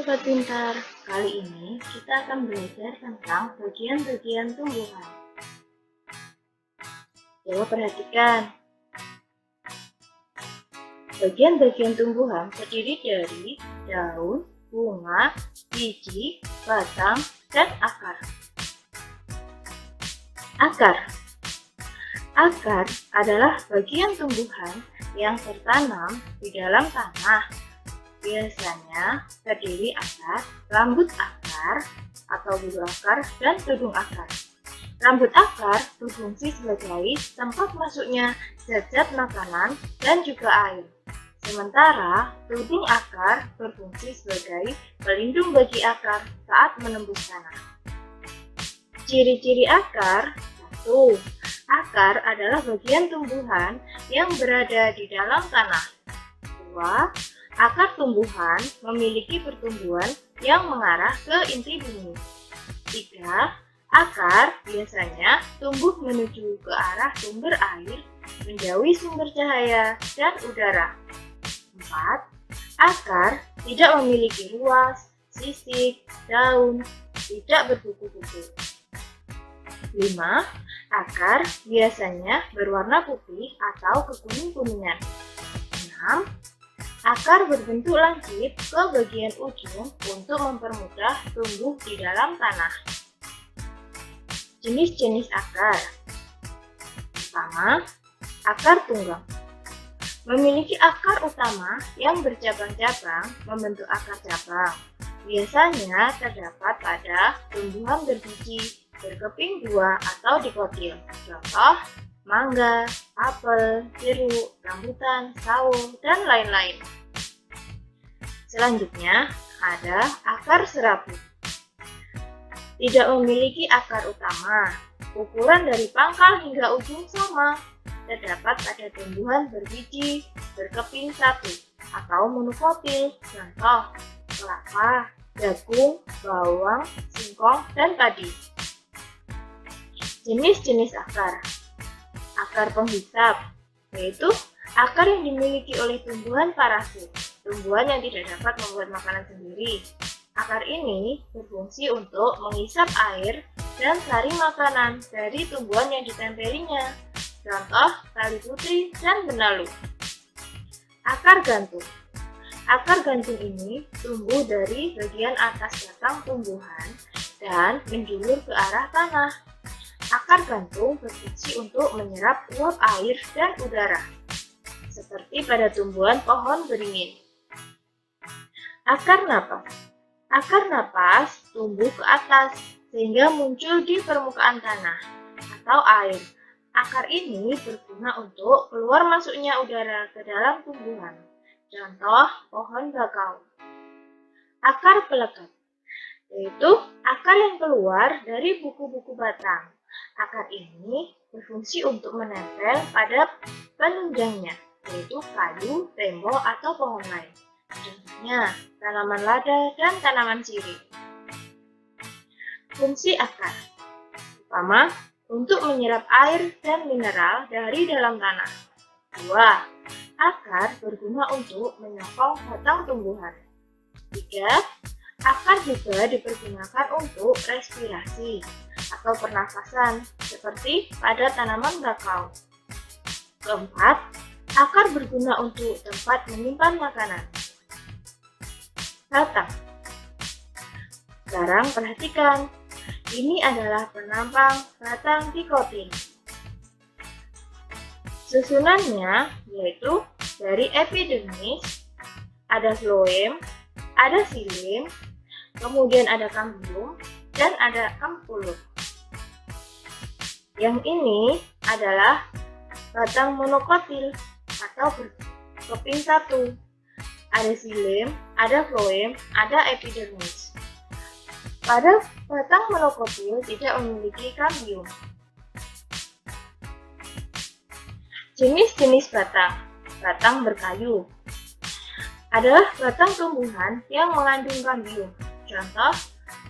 Sobat Pintar, kali ini kita akan belajar tentang bagian-bagian tumbuhan. Coba perhatikan, bagian-bagian tumbuhan terdiri dari daun, bunga, biji, batang, dan akar. Akar adalah bagian tumbuhan yang tertanam di dalam tanah. Biasanya terdiri atas rambut akar atau bulu akar dan tudung akar. Rambut akar berfungsi sebagai tempat masuknya zat-zat makanan dan juga air. Sementara tudung akar berfungsi sebagai pelindung bagi akar saat menembus tanah. Ciri-ciri akar: 1. Akar adalah bagian tumbuhan yang berada di dalam tanah. 2. Akar tumbuhan memiliki pertumbuhan yang mengarah ke inti bumi. 3. Akar biasanya tumbuh menuju ke arah sumber air, menjauhi sumber cahaya dan udara. 4. Akar tidak memiliki ruas, sisik, daun, tidak berkuku-kuku. 5. Akar biasanya berwarna putih atau kekuning-kuningan. 6. Akar berbentuk lancip ke bagian ujung untuk mempermudah tumbuh di dalam tanah. Jenis-jenis akar. Pertama, akar tunggang. Memiliki akar utama yang bercabang-cabang membentuk akar cabang. Biasanya terdapat pada tumbuhan berbiji, berkeping dua atau dikotil. Contoh, mangga, apel, jeruk, rambutan, sawo, dan lain-lain. Selanjutnya, ada akar serabut. Tidak memiliki akar utama. Ukuran dari pangkal hingga ujung sama. Terdapat pada tumbuhan berbiji, berkeping satu, atau monokotil. Contoh, kelapa, jagung, bawang, singkong, dan padi. Jenis-jenis akar. Akar penghisap, yaitu akar yang dimiliki oleh tumbuhan parasit, tumbuhan yang tidak dapat membuat makanan sendiri. Akar ini berfungsi untuk menghisap air dan sari makanan dari tumbuhan yang ditempelinya. Contoh, tali putri dan benalu. Akar gantung. Akar gantung ini tumbuh dari bagian atas batang tumbuhan dan menjulur ke arah tanah. Akar gantung berfungsi untuk menyerap uap air dan udara, seperti pada tumbuhan pohon beringin. Akar napas. Akar napas tumbuh ke atas sehingga muncul di permukaan tanah atau air. Akar ini berguna untuk keluar masuknya udara ke dalam tumbuhan. Contoh, pohon bakau. Akar pelekat, yaitu akar yang keluar dari buku-buku batang. Akar ini berfungsi untuk menempel pada penunjangnya, yaitu kayu, tembok, atau pohon lain. Contohnya, tanaman lada dan tanaman sirih. Fungsi akar. Pertama, untuk menyerap air dan mineral dari dalam tanah. 2. Akar berguna untuk menyokong batang tumbuhan. 3. Akar juga dipergunakan untuk respirasi atau pernafasan, seperti pada tanaman bakau. 4. Akar berguna untuk tempat menyimpan makanan. Batang. Sekarang perhatikan, ini adalah penampang batang dikotil. Susunannya yaitu dari epidermis, ada floem, ada xilem, kemudian ada kambium, dan ada ampulus. Yang ini adalah batang monokotil atau berkeping satu. Ada xilem, ada floem, ada epidermis. Pada batang monokotil tidak memiliki kambium. Jenis-jenis batang. Batang berkayu adalah batang tumbuhan yang mengandung kambium. Contoh,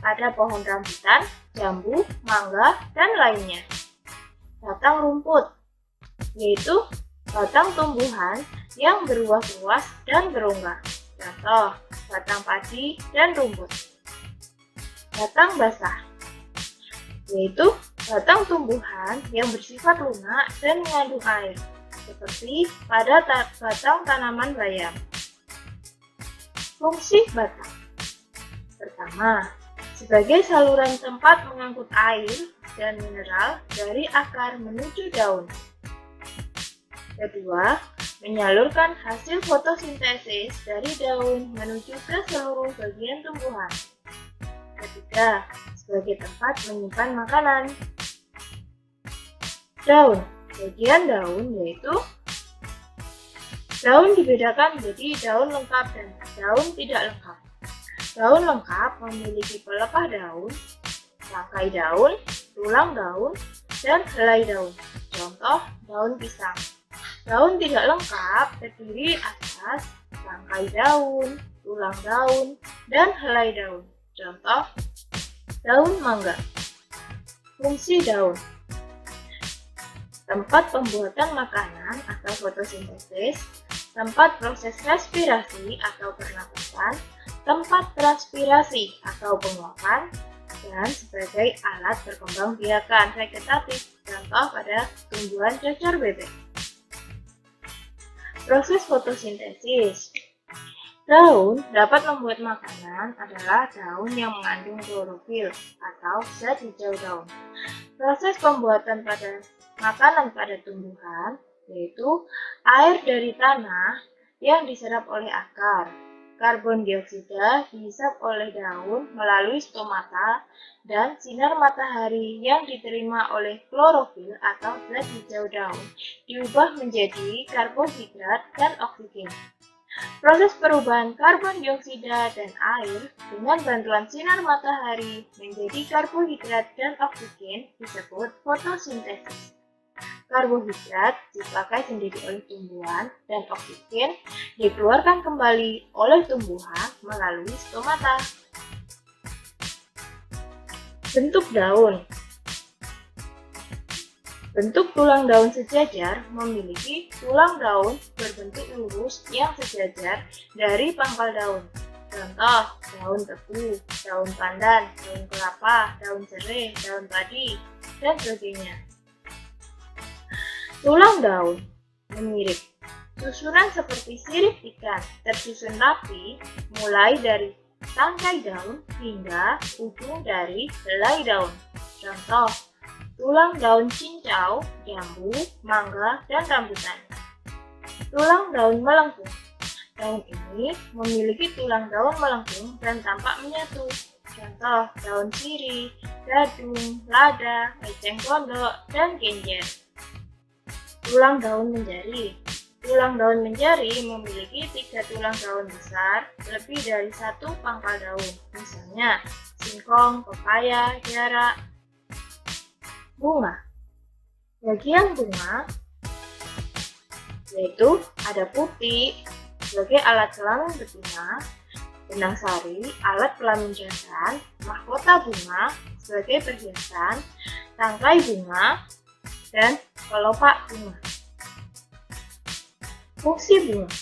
pada pohon rambutan, jambu, mangga, dan lainnya. Batang rumput, yaitu batang tumbuhan yang berruas-ruas dan berongga. Contoh, batang padi dan rumput. Batang basah, yaitu batang tumbuhan yang bersifat lunak dan mengandung air, seperti pada batang tanaman bayam. Fungsi batang. Pertama, sebagai saluran tempat mengangkut air dan mineral dari akar menuju daun. Kedua, menyalurkan hasil fotosintesis dari daun menuju ke seluruh bagian tumbuhan. Ketiga, sebagai tempat menyimpan makanan. Daun. Bagian daun yaitu daun dibedakan menjadi daun lengkap dan daun tidak lengkap. Daun lengkap memiliki pelepah daun, tangkai daun, tulang daun, dan helai daun. Contoh, daun pisang. Daun tidak lengkap terdiri atas tangkai daun, tulang daun, dan helai daun. Contoh, daun mangga. Fungsi daun. Tempat pembuatan makanan atau fotosintesis, tempat proses respirasi atau pernapasan, tempat transpirasi atau penguapan, dan sebagai alat perkembangbiakan vegetatif, contoh pada tumbuhan cocor bebek. Proses fotosintesis. Daun dapat membuat makanan adalah daun yang mengandung klorofil atau zat hijau daun. Proses pembuatan pada makanan pada tumbuhan yaitu air dari tanah yang diserap oleh akar. Karbon dioksida dihisap oleh daun melalui stomata dan sinar matahari yang diterima oleh klorofil atau zat hijau daun diubah menjadi karbohidrat dan oksigen. Proses perubahan karbon dioksida dan air dengan bantuan sinar matahari menjadi karbohidrat dan oksigen disebut fotosintesis. Karbohidrat dipakai sendiri oleh tumbuhan dan oksigen dikeluarkan kembali oleh tumbuhan melalui stomata. Bentuk daun. Bentuk tulang daun sejajar memiliki tulang daun berbentuk lurus yang sejajar dari pangkal daun. Contoh, daun tebu, daun pandan, daun kelapa, daun serai, daun padi, dan sebagainya. Tulang daun memirip, susunan seperti sirip ikan, tersusun rapi mulai dari tangkai daun hingga ujung dari helai daun. Contoh, tulang daun cincau, jambu, mangga, dan rambutan. Tulang daun melengkung. Daun ini memiliki tulang daun melengkung dan tampak menyatu. Contoh, daun sirih, gadung, lada, eceng gondok, dan genjer. Tulang daun menjari. Tulang daun menjari memiliki 3 tulang daun besar lebih dari 1 pangkal daun. Misalnya, singkong, pepaya, jarak. Bunga. Bagian bunga yaitu ada putih sebagai alat kelamin betina, benang sari, alat kelamin jantan, mahkota bunga sebagai perhiasan, tangkai bunga, dan kelopak bunga. Fungsi bunga.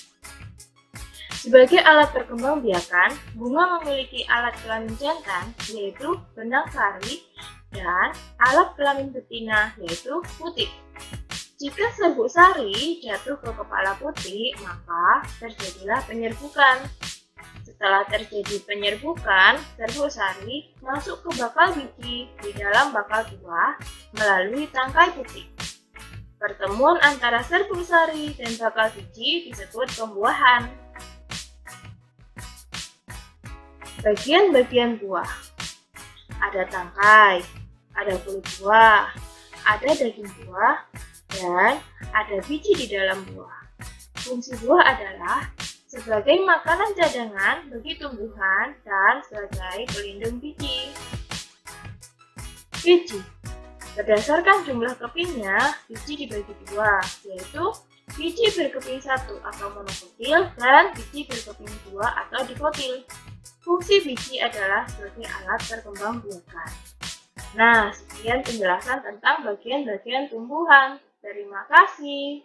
Sebagai alat perkembangbiakan, bunga memiliki alat kelamin jantan yaitu benang sari dan alat kelamin betina yaitu putih. Jika serbuk sari jatuh ke kepala putih, maka terjadilah penyerbukan. Setelah terjadi penyerbukan, serbuk sari masuk ke bakal biji di dalam bakal buah melalui tangkai putih. Pertemuan antara serbuk sari dan bakal biji disebut pembuahan. Bagian-bagian buah. Ada tangkai, ada kulit buah, ada daging buah, dan ada biji di dalam buah. Fungsi buah adalah sebagai makanan cadangan bagi tumbuhan dan sebagai pelindung biji. Biji. Berdasarkan jumlah kepingnya, biji dibagi dua, yaitu biji berkeping 1 atau monokotil dan biji berkeping 2 atau dikotil. Fungsi biji adalah sebagai alat perkembangbiakan. Nah, sekian penjelasan tentang bagian-bagian tumbuhan. Terima kasih.